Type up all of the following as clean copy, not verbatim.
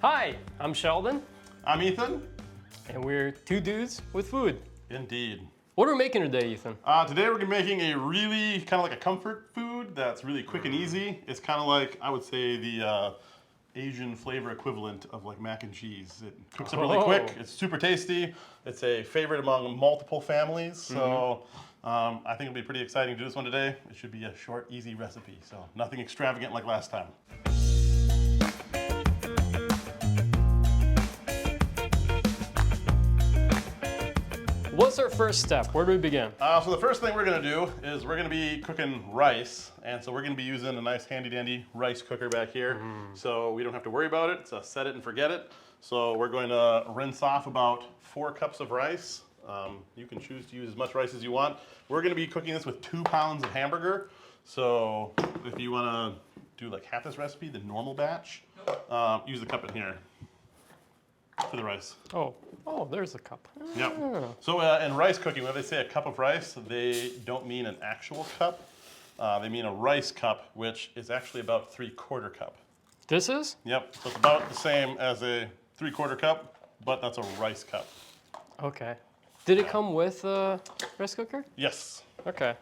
Hi, I'm Sheldon, I'm Ethan. and we're two dudes with food. Indeed. What are we making today, Ethan? Today we're gonna be making a really kind of like a comfort food that's really quick and easy. It's kind of like, I would say, the Asian flavor equivalent of like mac and cheese. It cooks up really quick. It's super tasty. It's a favorite among multiple families. So I think it'll be pretty exciting to do this one today. It should be a short, easy recipe. So nothing extravagant like last time. What's our first step? Where do we begin? So the first thing we're gonna do is we're gonna be cooking rice. And so we're gonna be using a nice handy dandy rice cooker back here. So we don't have to worry about it. It's a set it and forget it. So we're going to rinse off about 4 cups of rice. You can choose to use as much rice as you want. We're gonna be cooking this with 2 pounds of hamburger. So if you wanna do like half this recipe, the normal batch, use the cup in here for the rice. Oh, there's a cup. Yep. So in rice cooking, when they say a cup of rice, they don't mean an actual cup. They mean a rice cup, which is actually about 3/4 cup. This is? Yep. So it's about the same as a 3/4 cup, but that's a rice cup. Okay. Did it come with a rice cooker? Yes. Okay.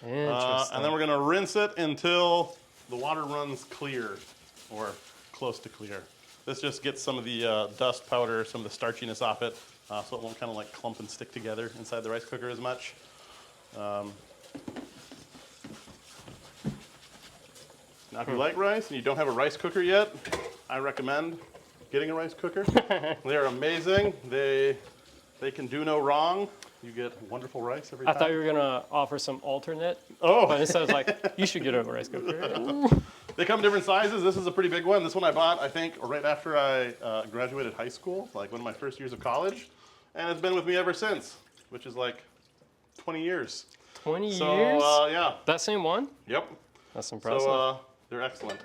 Interesting. And then we're gonna rinse it until the water runs clear, or close to clear. This just gets some of the dust, powder, some of the starchiness off it, so it won't kind of like clump and stick together inside the rice cooker as much. Now, if you like rice and you don't have a rice cooker yet, I recommend getting a rice cooker. They're amazing. They can do no wrong. You get wonderful rice every time. I thought you were gonna offer some alternate. Oh. But instead, I was like, you should get a rice cooker. They come in different sizes. This is a pretty big one. This one I bought, I think, right after I graduated high school, like one of my first years of college. And it's been with me ever since, which is like 20 years. 20 years? So, yeah. That same one? Yep. That's impressive. So, they're excellent.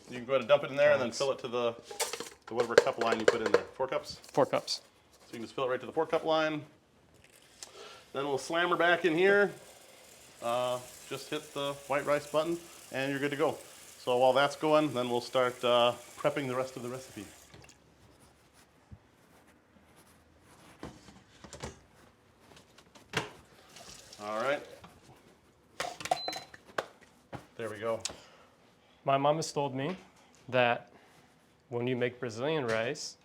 You can go ahead and dump it in there and then fill it to the whatever cup line you put in there. 4 cups? 4 cups. So you can just fill it right to the 4-cup line. Then we'll slam her back in here. Just hit the white rice button and you're good to go. So while that's going, then we'll start prepping the rest of the recipe. All right. There we go. My mom has told me that when you make Brazilian rice,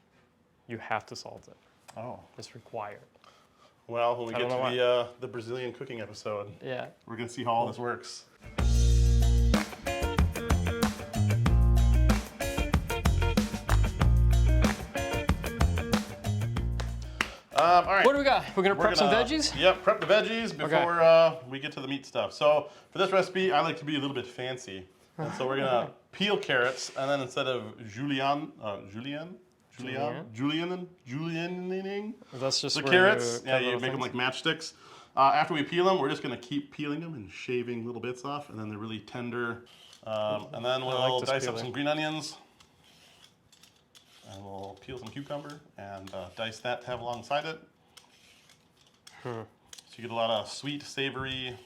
you have to salt it. Oh. It's required. Well, when we get to the Brazilian cooking episode, yeah, we're going to see how all this works. All right. What do we got? We're gonna prep some veggies? Yep, prep the veggies before we get to the meat stuff. So for this recipe, I like to be a little bit fancy. And so we're gonna peel carrots, and then instead of julienning That's just the where carrots, you yeah, you make them like matchsticks. After we peel them, we're just gonna keep peeling them and shaving little bits off, and then they're really tender. And then we'll dice up some green onions. And we'll peel some cucumber and dice that to have alongside it. So you get a lot of sweet, savory,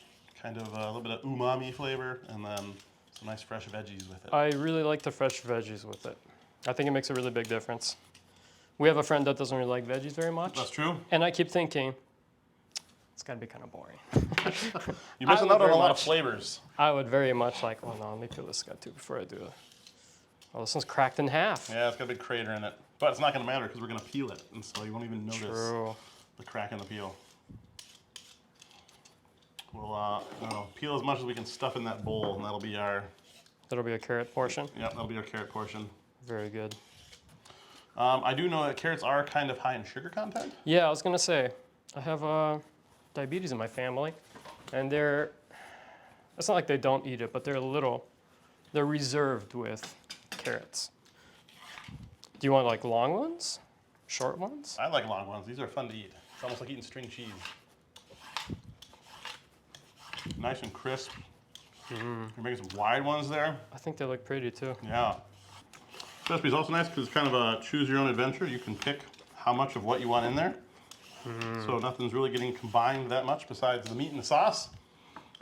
kind of a little bit of umami flavor, and then some nice fresh veggies with it. I really like the fresh veggies with it. I think it makes a really big difference. We have a friend that doesn't really like veggies very much. That's true. And I keep thinking, it's gotta be kind of boring. You're missing out on a lot of flavors. I would very much like, oh no, let me peel this guy too before I do it. Oh, this one's cracked in half. Yeah, it's got a big crater in it. But it's not going to matter because we're going to peel it. And so you won't even notice the crack in the peel. We'll peel as much as we can stuff in that bowl, and that'll be our... That'll be a carrot portion? Yeah, that'll be our carrot portion. Very good. I do know that carrots are kind of high in sugar content. Yeah, I was going to say, I have diabetes in my family, and it's not like they don't eat it, but they're reserved with carrots. Do you want like long ones? Short ones? I like long ones. These are fun to eat. It's almost like eating string cheese. Nice and crisp. You're making some wide ones there. I think they look pretty too. Yeah. This recipe is also nice because it's kind of a choose your own adventure. You can pick how much of what you want in there. So nothing's really getting combined that much besides the meat and the sauce.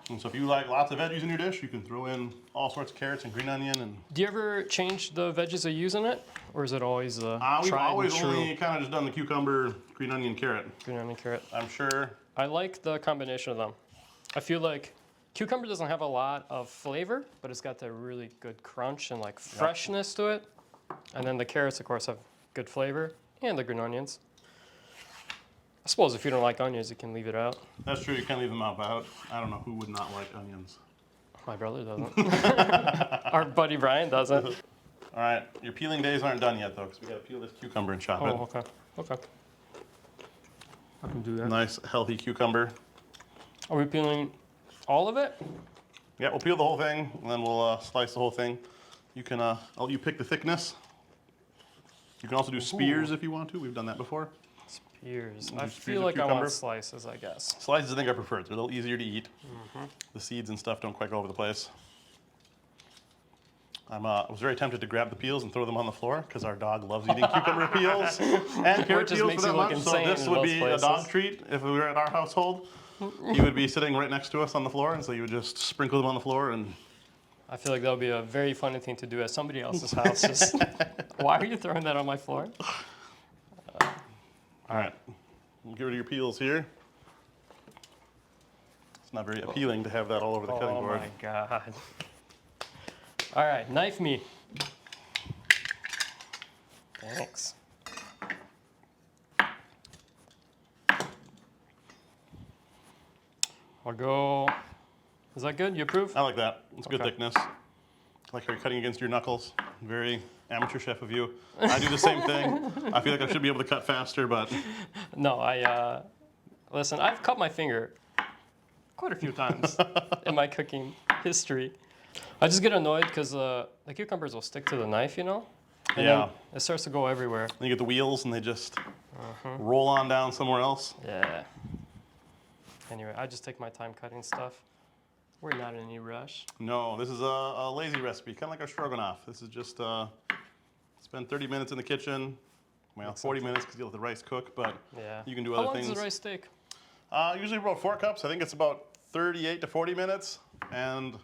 And so if you like lots of veggies in your dish, you can throw in all sorts of carrots and green onion. And Do you ever change the veggies you use in it? Or is it always the we've tried always and true only kind of just done the cucumber, green onion, carrot. green onion carrot? I'm sure. I like the combination of them. I feel like cucumber doesn't have a lot of flavor, but it's got that really good crunch and like freshness to it. And then the carrots, of course, have good flavor, and the green onions. I suppose if you don't like onions, you can leave it out. That's true. You can't leave them out, but I don't know who would not like onions. My brother doesn't. Our buddy Brian doesn't. All right, your peeling days aren't done yet, though, because we got to peel this cucumber and chop it. Oh, okay. Okay. I can do that. Nice, healthy cucumber. Are we peeling all of it? Yeah, we'll peel the whole thing, and then we'll slice the whole thing. You can, I'll let you pick the thickness. You can also do spears if you want to. We've done that before. Spears. Do I spears feel of like I cucumber? want slices, I guess. Slices, I think, are preferred. They're a little easier to eat. The seeds and stuff don't quite go over the place. I was very tempted to grab the peels and throw them on the floor because our dog loves eating cucumber peels and carrot just peels makes for that you look much. So insane this in would most be places. a dog treat if we were at our household. He would be sitting right next to us on the floor, and so you would just sprinkle them on the floor. And I feel like that would be a very funny thing to do at somebody else's house. Just, why are you throwing that on my floor? all right, we'll get rid of your peels here. It's not very appealing to have that all over the cutting Oh board. my God. All right, knife me. Thanks. I'll go. Is that good? You approve? I like that. It's good Okay. thickness. I like how you're cutting against your knuckles. Very amateur chef of you. I do the same thing. I feel like I should be able to cut faster, but No, listen, I've cut my finger quite a few times in my cooking history. I just get annoyed because the cucumbers will stick to the knife, you know? And yeah. then it starts to go everywhere. Then you get the wheels and they just roll on down somewhere else. Yeah. Anyway, I just take my time cutting stuff. We're not in any rush. No, this is a lazy recipe, kind of like our stroganoff. This is just spend 30 minutes in the kitchen. Well, 40 minutes because you let the rice cook, but Yeah. you can do How other long things. does the rice take? Usually about 4 cups. I think it's about 38 to 40 minutes. And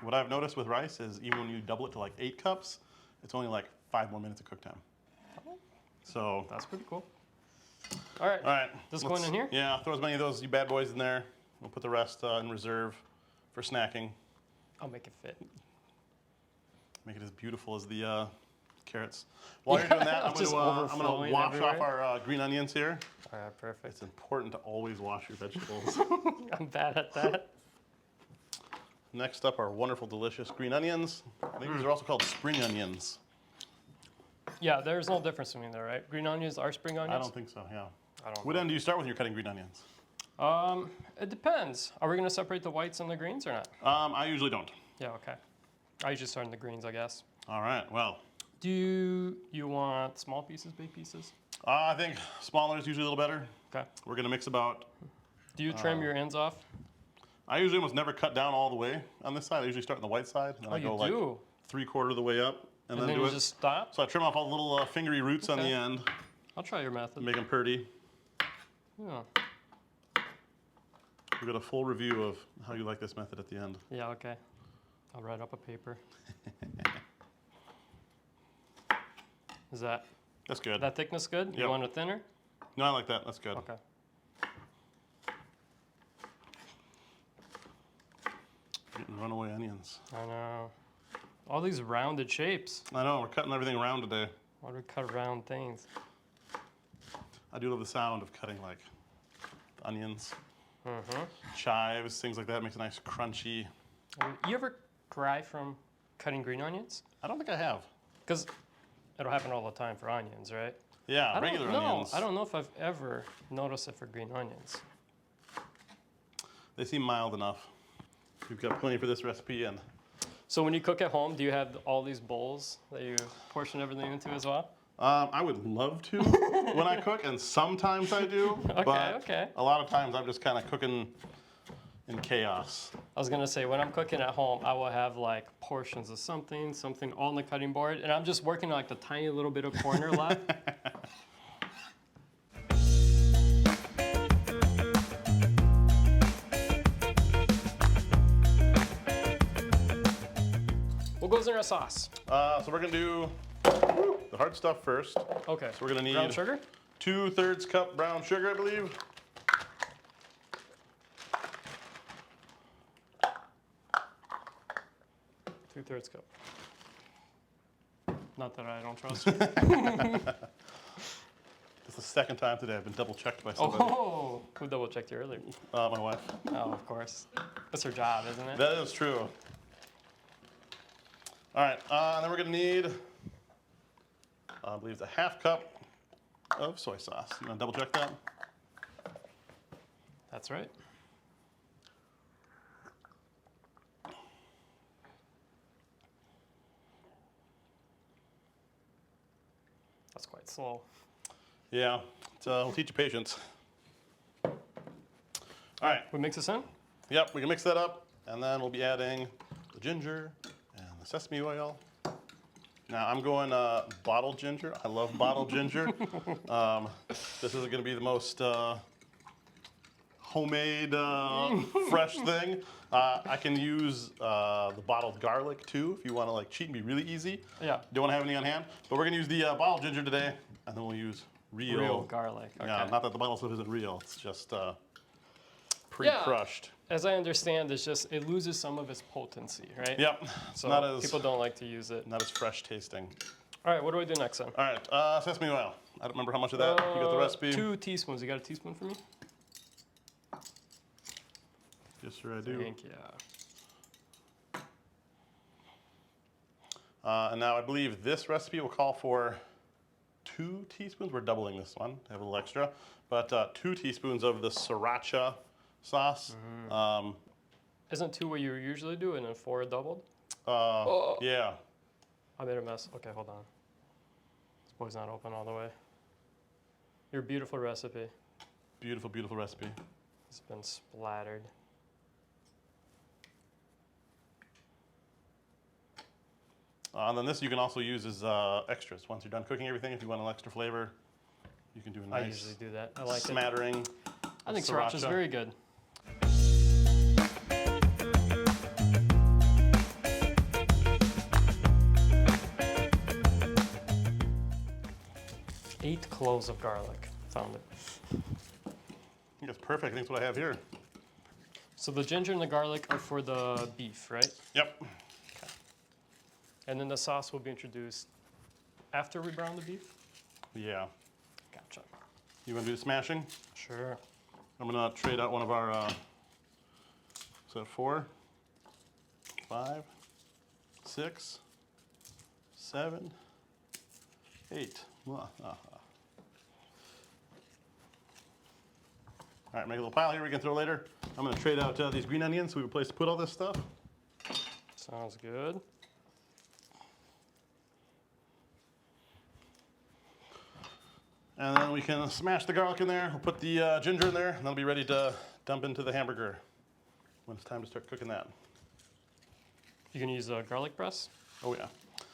what I've noticed with rice is even when you double it to like 8 cups, it's only like 5 more minutes of cook time. So That's pretty cool. All right. all right. This going in here? Yeah, throw as many of those you bad boys in there. We'll put the rest in reserve for snacking. I'll make it fit. Make it as beautiful as the carrots. While you're doing that, I'm Just going to overflowing wash off everywhere. our green onions here. All right, perfect. It's important to always wash your vegetables. I'm bad at that. Next up are wonderful, delicious green onions. I think these are also called spring onions. Yeah, there's no difference between there, right? Green onions are spring onions? I don't think so, yeah. I don't What end do you start when you're cutting green onions? It depends. Are we going to separate the whites and the greens or not? I usually don't. Yeah, okay. I usually start in the greens, I guess. All right, well, Do you want small pieces, big pieces? I think smaller is usually a little better. Okay. We're going to mix about, Do you trim your ends off? I usually almost never cut down all the way on this side. I usually start on the white side. And then Oh, I go you like do? 3/4 of the way up and And then then do you it. just stop? So I trim off all the little fingery roots on the Okay. end, I'll try your method. make them pretty. Yeah. We've got a full review of how you like this method at the end. Yeah, okay. I'll write up a paper. Is that That's good. thickness good? You Yep. want it thinner? No, I like that. That's good. Okay. Getting runaway onions. I know. All these rounded shapes. I know, we're cutting everything around today. Why do we cut round things? I do love the sound of cutting like onions, Mm-hmm. chives, things like that. Makes a nice crunchy. You ever cry from cutting green onions? I don't think I have. Because it'll happen all the time for onions, right? Yeah, I regular don't know. onions. I don't know if I've ever noticed it for green onions. They seem mild enough. We've got plenty for this recipe, and So when you cook at home, do you have all these bowls that you portion everything into as well? I would love to when I cook, and sometimes I do. Okay, but okay. A lot of times I'm just kind of cooking in chaos. I was gonna say, when I'm cooking at home, I will have like portions of something on the cutting board, and I'm just working like the tiny little bit of corner left. What goes in our sauce? So we're gonna do the hard stuff first. Okay. So we're gonna need brown sugar. 2/3 cup brown sugar, I believe. Two-thirds cup. Not that I don't trust you. It's the second time today I've been double checked by somebody. Oh, who double checked you earlier? My wife. Oh, of course. That's her job, isn't it? That is true. All right, and then we're gonna need, I believe it's a 1/2 cup of soy sauce. You wanna double check that? That's right. That's quite slow. Yeah, we'll teach you patience. All right, We mix this in? yep, we can mix that up, and then we'll be adding the ginger and the sesame oil. Now I'm going bottled ginger. I love bottled ginger. This isn't gonna be the most homemade, fresh thing. I can use the bottled garlic too if you want to like cheat and be really easy. Yeah. Don't want to have any on hand, but we're gonna use the bottled ginger today, and then we'll use Real garlic. Okay. Yeah, not that the bottle stuff isn't real. It's just pre-crushed. As I understand, it's just it loses some of its potency, right? Yep. So not as people don't like to use it. not as fresh tasting. All right, what do I do next then? All right, sesame oil. I don't remember how much of that. You got the recipe? 2 teaspoons. You got a teaspoon for me? Yes, sir, I do. Thank you. And now I believe this recipe will call for 2 teaspoons. We're doubling this one. I have a little extra, but 2 teaspoons of the sriracha sauce. Isn't 2 what you usually do and then 4 doubled? Yeah. I made a mess. Okay, hold on. This boy's not open all the way. Your beautiful recipe Beautiful, beautiful recipe. has been splattered. And then this you can also use as extras. Once you're done cooking everything, if you want an extra flavor, you can do a I nice usually do that. I like it. smattering. I think sriracha. sriracha's very good. Eight cloves of garlic. Found it. I think that's perfect. I think that's what I have here. So the ginger and the garlic are for the beef, right? Yep. And then the sauce will be introduced after we brown the beef? Yeah. Gotcha. You want to do the smashing? Sure. I'm gonna trade out one of our. So 4, 5, 6, 7, 8. All right, make a little pile here we can throw later. I'm gonna trade out these green onions so we have a place to put all this stuff. Sounds good. And then we can smash the garlic in there. We'll put the ginger in there, and that'll be ready to dump into the hamburger when it's time to start cooking that. You can use a garlic press? Oh yeah.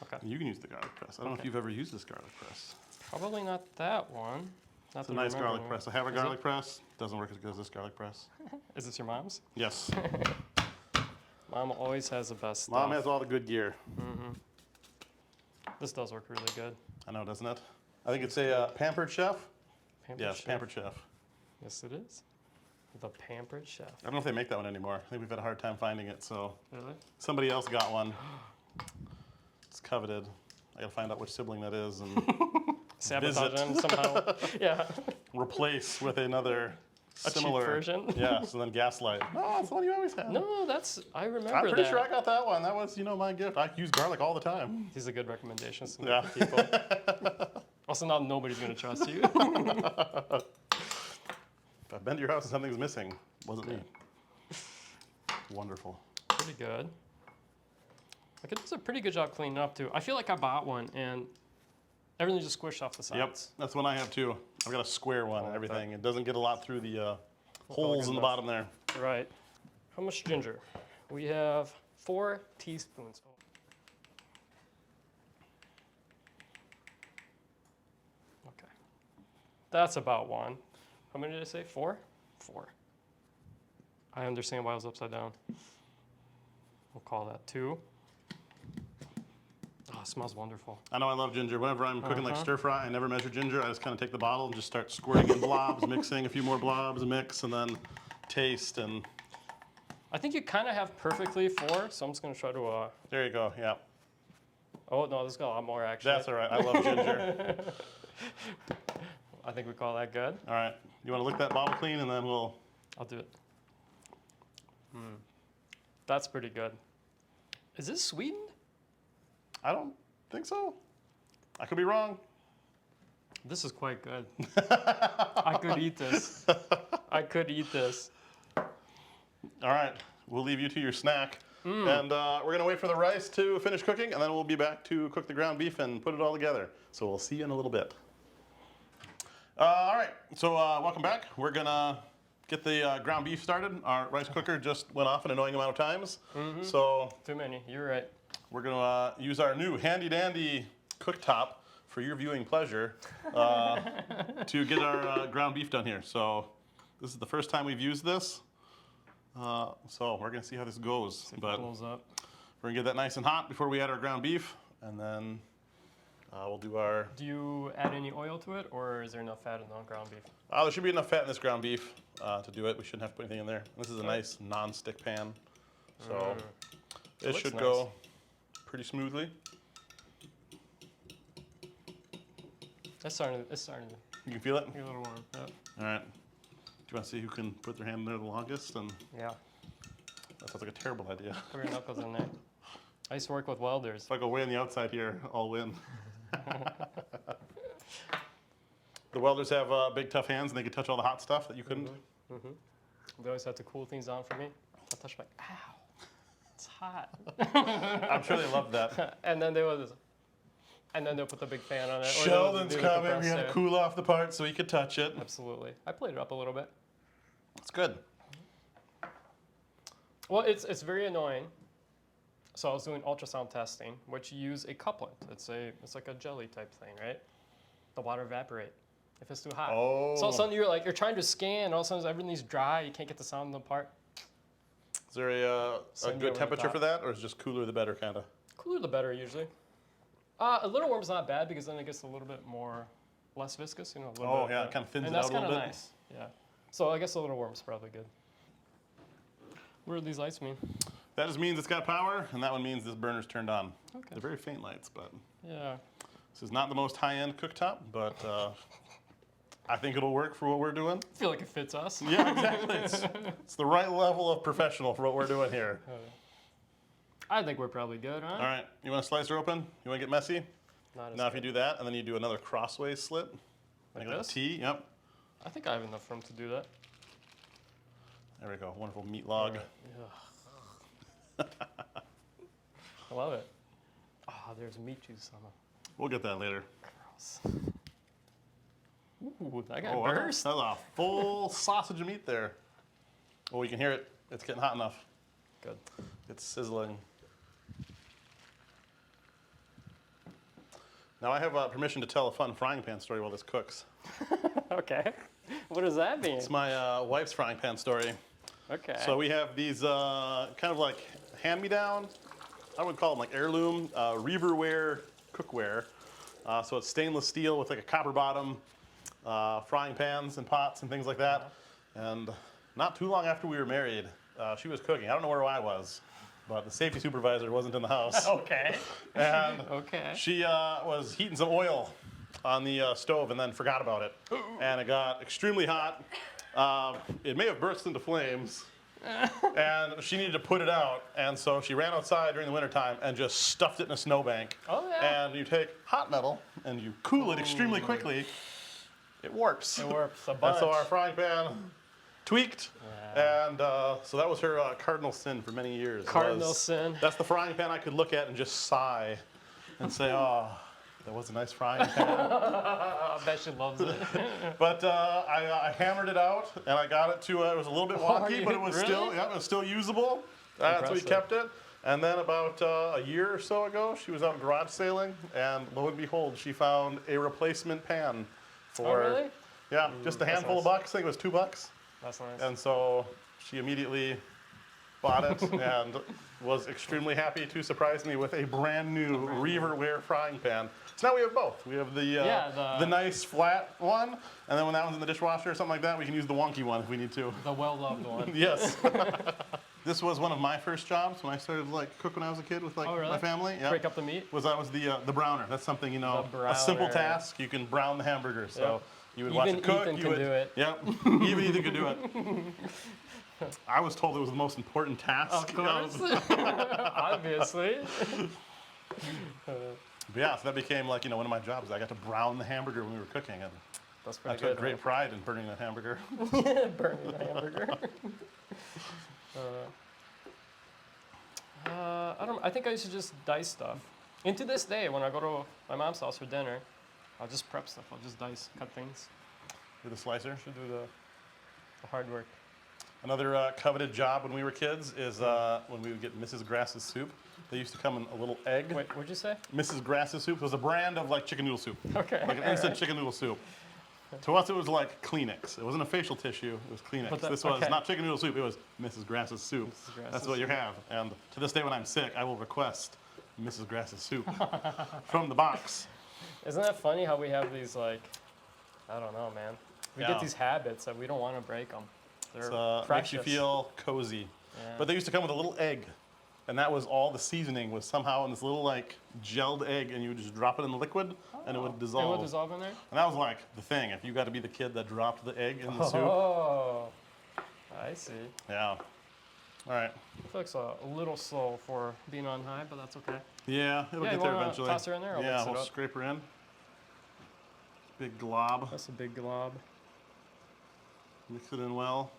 Okay. You can use the garlic press. I don't know if Okay. you've ever used this garlic press. Probably not that one. Not It's a nice garlic press. I have a Is garlic press. Doesn't work as good as this garlic press. Is this your mom's? Yes. Mom always has the best stuff. Mom has all the good gear. This does work really good. I know, doesn't it? I think it's a pampered chef. Pampered Yes, chef. pampered chef. Yes, it is. The pampered chef. I don't know if they make that one anymore. I think we've had a hard time finding it, so Really? somebody else got one. It's coveted. I gotta find out which sibling that is and Sabotage Visit. them somehow. Yeah. replace with another A cheap similar version? Yes, and then gaslight. No, it's the one you always had. No, I remember I'm pretty that. sure I got that one. That was, my gift. I use garlic all the time. These are good recommendations to make Yeah. for people. Also, now nobody's going to trust you. If I've been to your house and something's missing, wasn't me. Wonderful. Pretty good. Like, it does a pretty good job cleaning up, too. I feel like I bought one, and everything just squished off the sides. Yep, that's one I have too. I've got a square one and everything. It doesn't get a lot through the good holes in the enough. bottom there. Right. How much ginger? We have 4 teaspoons. Okay. That's about 1. How many did I say? 4? 4. I understand why I was upside down. We'll call that 2. it smells wonderful. I know I love ginger. Whenever I'm cooking like stir fry, I never measure ginger. I just kind of take the bottle and just start squirting in blobs, mixing a few more blobs, mix, and then taste. And I think you kind of have perfectly 4, so I'm just gonna try to. there you go. Yeah, Oh no, this got a lot more actually. that's all right. I love ginger. I think we call that good. All right, you want to lick that bottle clean, and then we'll. I'll do it. That's pretty good. Is this sweetened? I don't think so. I could be wrong. This is quite good. I could eat this. I could eat this. All right, we'll leave you to your snack. And we're going to wait for the rice to finish cooking, and then we'll be back to cook the ground beef and put it all together. So we'll see you in a little bit. All right, so welcome back. We're going to get the ground beef started. Our rice cooker just went off an annoying amount of times. So Too many, you're right. we're going to use our new handy-dandy cooktop for your viewing pleasure to get our ground beef done here. So this is the first time we've used this. So we're going to see how this goes. But Blows up. we're going to get that nice and hot before we add our ground beef. And then we'll do our... Do you add any oil to it, or is there enough fat in the ground beef? there should be enough fat in this ground beef to do it. We shouldn't have to put anything in there. This is a nice non-stick pan. So it looks should nice. go pretty smoothly. It's starting to You can feel it? get a little warm. Yep. All right. Do you want to see who can put their hand in there the longest? And Yeah. that sounds like a terrible idea. Put your knuckles in there. I used to work with welders. If I go way on the outside here, I'll win. The welders have big, tough hands, and they can touch all the hot stuff that you couldn't. They always have to cool things down for me. I touch my, ow, it's hot. I'm sure they love that. And then they'll put the big fan on it. or they'll Sheldon's do the coming. We compressor. got to cool off the part so he could touch it. Absolutely. I played it up a little bit. It's good. Well, it's very annoying. So I was doing ultrasound testing, which you use a couplet. It's like a jelly type thing, right? The water evaporate if it's too hot. Oh. So all of a sudden you're trying to scan, and all of a sudden everything's dry. You can't get the sound in the part. Is there a Send you good over the temperature top. for that, or is it just cooler the better, kind of? Cooler the better usually. A little warm's not bad because then it gets a little bit less viscous, you know. A little Oh, bit, yeah, it kind of thins and it out that's a little kind bit. of nice. Yeah. So I guess a little warm's probably good. What do these lights mean? That just means it's got power, and that one means this burner's turned on. Okay. They're very faint lights, but Yeah. this is not the most high-end cooktop, but I think it'll work for what we're doing. I feel like it fits us. Yeah, exactly. It's the right level of professional for what we're doing here. I think we're probably good, huh? All right, you want to slice her open? You want to get messy? Not as Now, if you good. do that, and then you do another crossways slit, Like like a this? T. Yep. I think I have enough room to do that. There we go. Wonderful meat log. I love it. Oh, there's meat juice on We'll get that later. the gross. Ooh, that got Oh, burst. that's a full sausage of meat there. Oh, you can hear it. It's getting hot enough. Good. It's sizzling. Now I have permission to tell a fun frying pan story while this cooks. Okay. What does that mean? It's my wife's frying pan story. Okay. So we have these kind of like hand-me-down, I would call them like heirloom, Reaverware cookware. So it's stainless steel with like a copper bottom, frying pans and pots and things like that. And not too long after we were married, she was cooking. I don't know where I was, but the safety supervisor wasn't in the house. Okay. And Okay. she was heating some oil on the stove and then forgot about it. And it got extremely hot. It may have burst into flames. And she needed to put it out. And so she ran outside during the wintertime and just stuffed it in a snowbank. Oh, yeah. And you take hot metal and you cool it extremely quickly. It warps. It warps a And bunch. so our frying pan tweaked. Yeah. And so that was her cardinal sin for many years. Cardinal was- sin. That's the frying pan I could look at and just sigh and say, oh, that was a nice frying pan. I bet she loves it. But I hammered it out and I got it to, it was a little bit wonky, but it was really? still, yeah, it was still usable. So we Impressive. kept it. And then about a year or so ago, she was out garage sailing, and lo and behold, she found a replacement pan for, Oh, really? yeah, just a handful of nice. bucks. I think it was $2. That's nice. And so she immediately bought it and was extremely happy to surprise me with a brand new Reaverware frying pan. So now we have both. We have the nice flat one, and then when that one's in the dishwasher or something like that, we can use the wonky one if we need to. The well-loved one. Yes. This was one of my first jobs when I started like cook when I was a kid with like my family. Yep. Break up the meat. That was the browner. That's something, you know, a simple task. You can brown the hamburger. So you would watch it cook. Ethan can do it. Yep. Even Ethan could do it. I was told it was the most important task. Of course. Obviously. But yeah, so that became like, you know, one of my jobs. I got to brown the hamburger when we were cooking, and That's pretty I took great pride in burning that hamburger. Burning the hamburger. I think I used to just dice stuff. And to this day, when I go to my mom's house for dinner, I'll just prep stuff. I'll just dice, cut things. With a slicer. Should do the hard work. Another coveted job when we were kids is when we would get Mrs. Grass's soup. They used to come in a little egg. Wait, what'd you say? Mrs. Grass's soup was a brand of like chicken noodle soup. Okay. Like an instant chicken noodle soup. To us, it was like Kleenex. It wasn't a facial tissue. It was Kleenex. This was not chicken noodle soup. It was Mrs. Grass's soup. That's what you have. And to this day, when I'm sick, I will request Mrs. Grass's soup from the box. Isn't that funny how we have these like, I don't know, man. We get these habits that we don't want to break them. They're makes you feel cozy. Yeah. But they used to come with a little egg. And that was all the seasoning was somehow in this little like gelled egg, and you would just drop it in the liquid and it would dissolve. It would dissolve in there? And that was like the thing. If you got to be the kid that dropped the egg in the soup. Oh, I see. Yeah. All right. I feel like it's a little slow for being on high, but that's okay. Yeah, it'll get there eventually. Toss her in there? Yeah, we'll scrape her in. Big glob. That's a big glob. Mix it in well.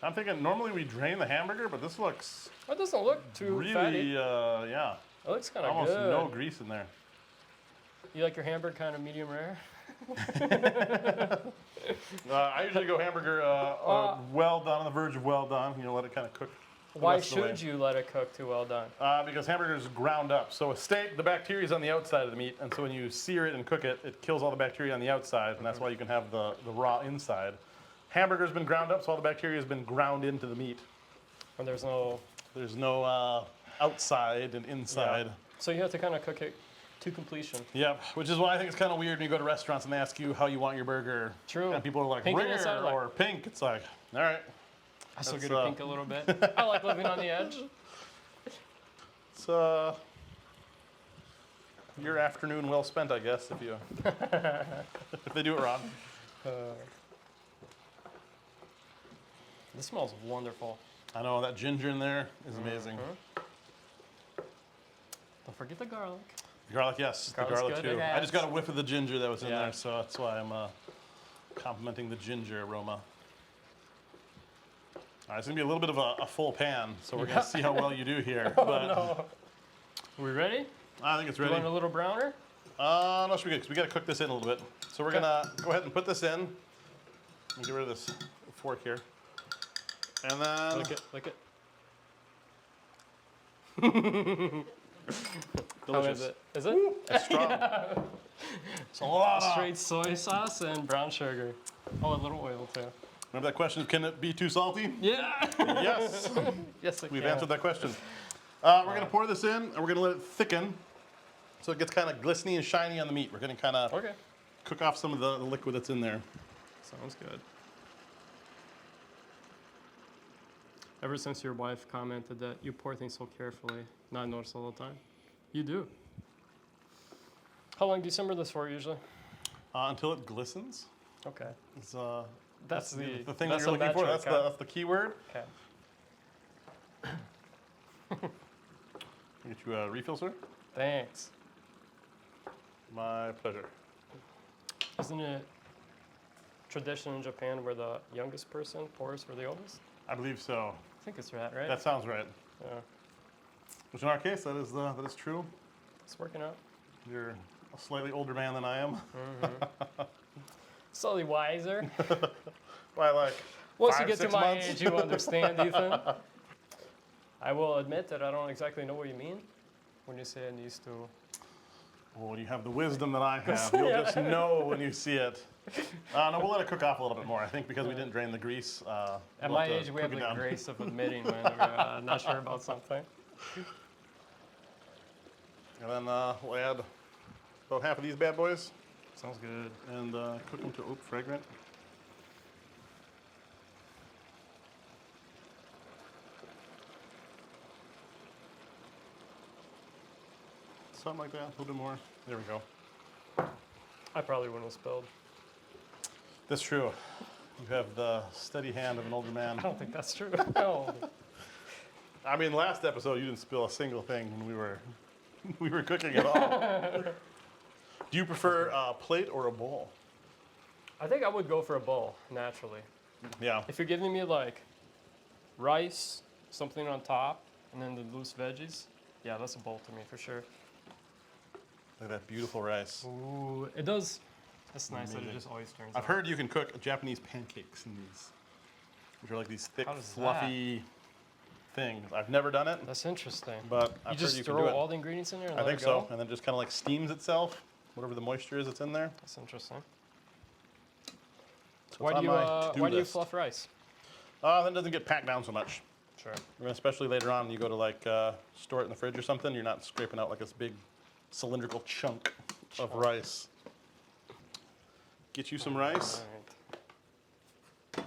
I'm thinking normally we drain the hamburger, but this looks It doesn't look too really, fatty. yeah. It looks kind of Almost good. no grease in there. You like your hamburger kind of medium rare? I usually go hamburger well done, on the verge of well done. You know, let it kind of cook. Why should you let it cook too well done? Because hamburger is ground up. So a steak, the bacteria is on the outside of the meat, and so when you sear it and cook it, it kills all the bacteria on the outside, and that's why you can have the raw inside. Hamburger's been ground up, so all the bacteria has been ground into the meat. And there's no outside and inside. Yeah. So you have to kind of cook it to completion. Yep, which is why I think it's kind of weird when you go to restaurants and they ask you how you want your burger. True. And people are like, pink rare or pink. It's like, all right. I still get a pink a little bit. I like living on the edge. It's your afternoon well spent, I guess, if you if they do it wrong. This smells wonderful. I know, that ginger in there is amazing. Don't forget the garlic. The garlic, yes. Garlic's the garlic good, too. it I just got a whiff of the ginger that was in Yeah. there, so that's why I'm complimenting the ginger aroma. All right, it's gonna be a little bit of a full pan, so we're gonna see how well you do here. Oh, but no. We ready? I think it's You ready. want a little browner? No, should be good, because we gotta cook this in a little bit. So we're gonna go ahead and put this in. Let me get rid of this fork here. And then Lick it. delicious. How is it? Is it? It's strong. It's a lot. Straight soy sauce and brown sugar. Oh, a little oil too. Remember that question, can it be too salty? Yeah. Yes. Yes, it We've can. answered that question. We're going to pour this in, and we're going to let it thicken so it gets kind of glistening and shiny on the meat. We're going to kind of cook off some of the liquid that's in there. Sounds good. Ever since your wife commented that you pour things so carefully, not notice all the time. You do. How long do you simmer this for usually? Until it glistens. Okay. It's, That's the thing that's that you're looking for. metric, That's the key word. Okay. Get you a refill, sir? Thanks. My pleasure. Isn't it tradition in Japan where the youngest person pours for the oldest? I believe so. I think it's right. That sounds right. Yeah. Which in our case, that is true. It's working out. You're a slightly older man than I am. Slightly wiser. By like Once 5, you get to 6 my months. age, you understand, Ethan. I will admit that I don't exactly know what you mean when you say it needs to. Well, you have the wisdom that I have. You'll just know when you see it. No, we'll let it cook off a little bit more. I think because we didn't drain the grease. At we'll my to age, we cook have it the down. grace of admitting when we're not sure about something. And then we'll add about half of these bad boys Sounds good. and cook them to fragrant. Something like that, a little bit more. There we go. I probably wouldn't have spilled. That's true. You have the steady hand of an older man. I don't think that's true. No. I mean, last episode you didn't spill a single thing when we were cooking at all. Do you prefer a plate or a bowl? I think I would go for a bowl, naturally. Yeah. If you're giving me like rice, something on top, and then the loose veggies, yeah, that's a bowl to me for sure. Look at that beautiful rice. Ooh, it does. That's nice that Amazing. it just always turns I've out. heard you can cook Japanese pancakes in these, which are like these thick, How does fluffy things. I've never done it, That's interesting. but You I've heard just you can throw do it. all the ingredients in there and I let think it go? so, and then just kind of like steams itself, whatever the moisture is that's in there. That's interesting. So Why it's do on you my to-do why do you list. fluff rice? Then it doesn't get packed down so much. Sure. I mean, especially later on, you go to like store it in the fridge or something. You're not scraping out like this big cylindrical chunk of rice. Get you some rice. All right.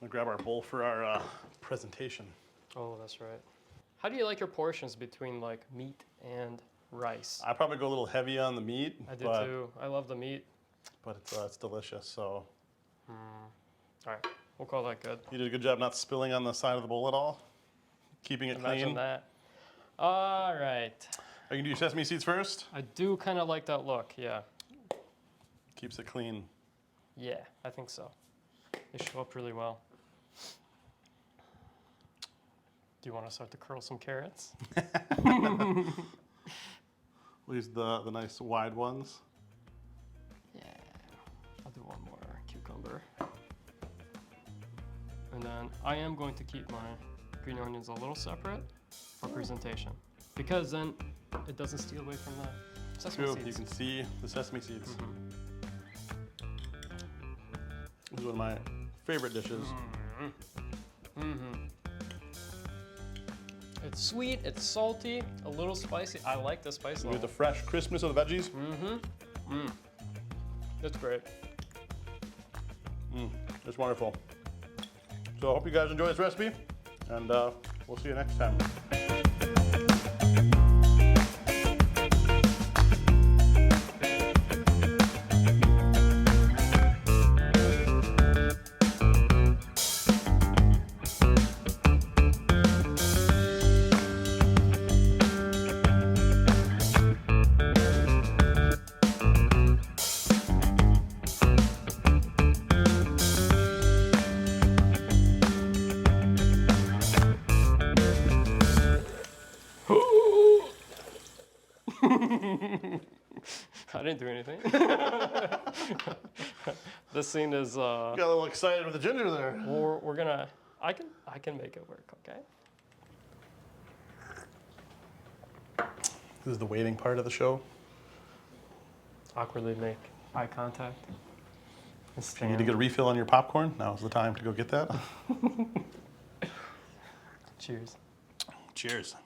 I'm gonna grab our bowl for our presentation. Oh, that's right. How do you like your portions between like meat and rice? I probably go a little heavy on the meat, I do but, too. I love the meat. but it's delicious. So All right, we'll call that good. you did a good job not spilling on the side of the bowl at all, keeping it Imagine clean. that. All right. Are you gonna do your sesame seeds first? I do kind of like that look. Yeah. Keeps it clean. Yeah, I think so. They show up really well. Do you want to start to curl some carrots? We'll use the nice wide ones. Yeah. I'll do one more cucumber. And then I am going to keep my green onions a little separate for presentation, because then it doesn't steal away from the sesame True, seeds. you can see the sesame seeds. Mhm. This is one of my favorite dishes. Mm-hmm. It's sweet, it's salty, a little spicy. I like the spice You get level. the fresh crispness of the veggies. It's great. It's wonderful. So I hope you guys enjoy this recipe, and we'll see you next time. I didn't do anything. This scene is Got a little excited with the ginger there. we're gonna I can make it work, okay? This is the waiting part of the show. Awkwardly make eye contact. And If you need to get a refill on your popcorn, now's the time to go get that. Cheers. Cheers.